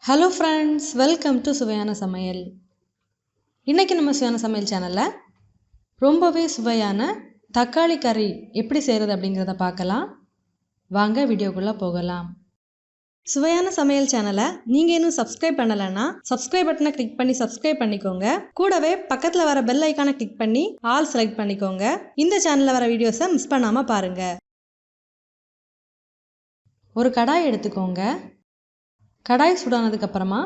Hello friends, welcome to Suvaiyana Samayal. இன்னைக்கு நம்ம சுவையான சமையல் சேனல்ல ரொம்பவே சுவையான தக்காளி கறி எப்படி செய்யறது அப்படிங்கறத பார்க்கலாம். வாங்க வீடியோக்குள்ள போகலாம். சுவையான சமையல் சேனலை நீங்க இன்னும் சப்ஸ்கிரைப் பண்ணலனா சப்ஸ்கிரைப் பட்டனை கிளிக் பண்ணி சப்ஸ்கிரைப் பண்ணிக்கோங்க. கூடவே பக்கத்துல வர பெல் ஐகானை கிளிக் பண்ணி ஆல் செலக்ட் பண்ணிக்கோங்க. இந்த சேனல்ல வர வீடியோஸை மிஸ் பண்ணாம பாருங்க. ஒரு கடாய் எடுத்துக்கோங்க. கடாய் சூடானதுக்கு அப்புறமா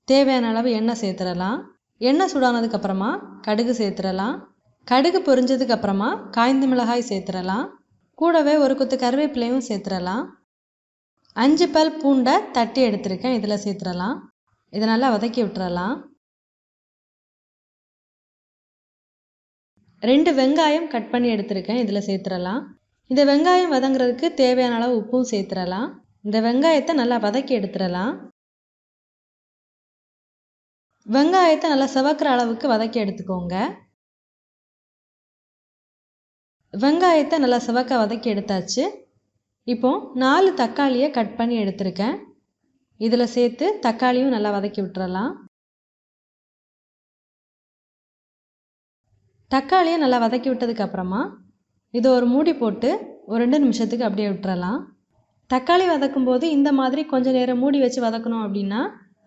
தேவையான அளவு எண்ணெய் சேர்த்துறலாம். எண்ணெய் சூடானதுக்கு அப்புறமா கடுகு சேர்த்துறலாம். கடுகு பொரிஞ்சதுக்கு அப்புறமா காய்ந்த மிளகாய் சேர்த்துறலாம். கூடவே ஒரு கொத்து கருவேப்பிலையும் சேர்த்துறலாம். 5 பல் பூண்டை தட்டி எடுத்திருக்கேன், இதில் சேர்த்துறலாம். இதை நல்லா வதக்கி விட்டுறலாம். 2 வெங்காயம் கட் பண்ணி எடுத்திருக்கேன், இதில் சேர்த்துறலாம். இந்த வெங்காயம் வதங்குறதுக்கு தேவையான அளவு உப்பும் சேர்த்துறலாம். இந்த வெங்காயத்தை நல்லா வதக்கி எடுத்துடலாம். வெங்காயத்தை நல்லா செவக்கிற அளவுக்கு வதக்கி எடுத்துக்கோங்க. வெங்காயத்தை நல்லா செவக்க வதக்கி எடுத்தாச்சு. இப்போ 4 தக்காளியை கட் பண்ணி எடுத்திருக்கேன், இதில் சேர்த்து தக்காளியும் நல்லா வதக்கி விட்டுறலாம். தக்காளியை நல்லா வதக்கி விட்டதுக்கு அப்புறமா இதை ஒரு மூடி போட்டு ஒரு 2 நிமிஷத்துக்கு அப்படியே விட்டுறலாம். தக்காளி வதக்கும் போது இந்த மாதிரி கொஞ்சம் நேரம் மூடி வச்சு வதக்கணும் அப்படின்னா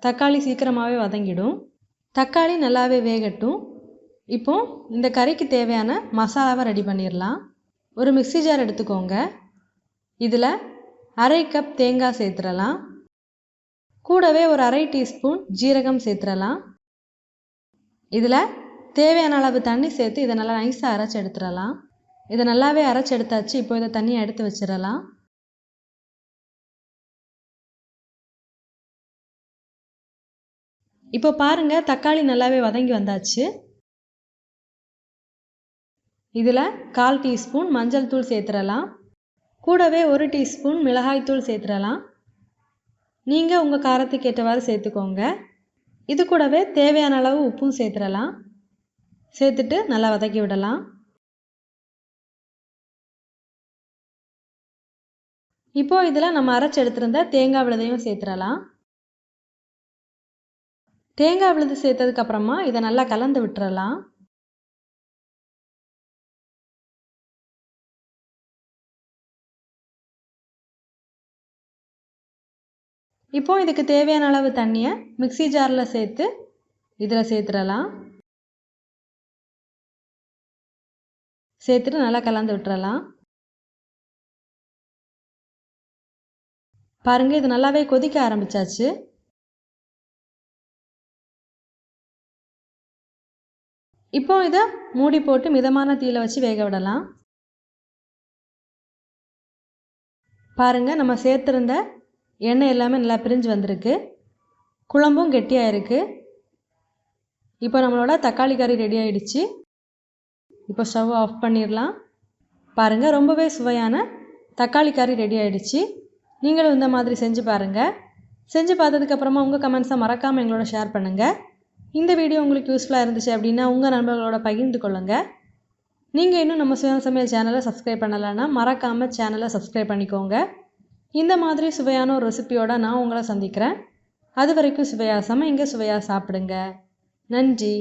தக்காளி சீக்கிரமாகவே வதங்கிடும். தக்காளி நல்லாவே வேகட்டும். இப்போ இந்த கறிக்கு தேவையான மசாலாவை ரெடி பண்ணிடலாம். ஒரு மிக்ஸி ஜார் எடுத்துக்கோங்க. இதில் 1/2 கப் தேங்காய் சேர்த்துடலாம். கூடவே ஒரு 1/2 டீஸ்பூன் ஜீரகம் சேர்த்துடலாம். இதில் தேவையான அளவு தண்ணி சேர்த்து இதை நல்லா நைஸாக அரைச்சி எடுத்துடலாம். இதை நல்லாவே அரைச்சி எடுத்தாச்சு. இப்போ இதை தண்ணியை எடுத்து வச்சிடலாம். இப்போ பாருங்க, தக்காளி நல்லாவே வதங்கி வந்தாச்சு. இதில் 1/4 டீஸ்பூன் மஞ்சள் தூள் சேர்த்துடலாம். கூடவே 1 டீஸ்பூன் மிளகாய் தூள் சேர்த்துடலாம். நீங்கள் உங்கள் காரத்துக்கு ஏற்றவாறு சேர்த்துக்கோங்க. இது கூடவே தேவையான அளவு உப்பும் சேர்த்துடலாம். சேர்த்துட்டு நல்லா வதக்கி விடலாம். இப்போ இதில் நம்ம அரைச்சி எடுத்திருந்த தேங்காய் விழுதையும் சேர்த்துடலாம். தேங்காய் விழுது சேர்த்ததுக்கு அப்புறமா இதை நல்லா கலந்து விட்டுறலாம். இப்போ இதுக்கு தேவையான அளவு தண்ணியை மிக்ஸி ஜாரில் சேர்த்து இதில் சேர்த்துடலாம். சேர்த்துட்டு நல்லா கலந்து விட்டுறலாம். பாருங்க, இது நல்லாவே கொதிக்க ஆரம்பிச்சாச்சு. இப்போ இதை மூடி போட்டு மிதமான தீயில வச்சு வேக விடலாம். பாருங்க, நம்ம சேர்த்துருந்த எண்ணெய் எல்லாமே நல்லா பிரிஞ்சு வந்திருக்கு. குழம்பும் கெட்டியாக இருக்குது. இப்போ நம்மளோட தக்காளி கறி ரெடி ஆயிடுச்சு. இப்போ ஸ்டவ் ஆஃப் பண்ணிடலாம். பாருங்கள், ரொம்பவே சுவையான தக்காளி கறி ரெடி ஆயிடுச்சு. நீங்களும் இந்த மாதிரி செஞ்சு பாருங்கள். செஞ்சு பார்த்ததுக்கப்புறமா உங்கள் கமெண்ட்ஸை மறக்காமல் எங்களோட ஷேர் பண்ணுங்கள். இந்த வீடியோ உங்களுக்கு யூஸ்ஃபுல்லாக இருந்துச்சு அப்படின்னா உங்கள் நண்பர்களோட பகிர்ந்து கொள்ளுங்கள். நீங்கள் இன்னும் நம்ம சுவையான சமையல் சேனலை சப்ஸ்கிரைப் பண்ணலைன்னா மறக்காமல் சேனலை சப்ஸ்கிரைப் பண்ணிக்கோங்க. இந்த மாதிரி சுவையான ஒரு ரெசிபியோட நான் உங்களை சந்திக்கிறேன். அது வரைக்கும் சுவையாக சமைங்க, சுவையாக சாப்பிடுங்க. நன்றி.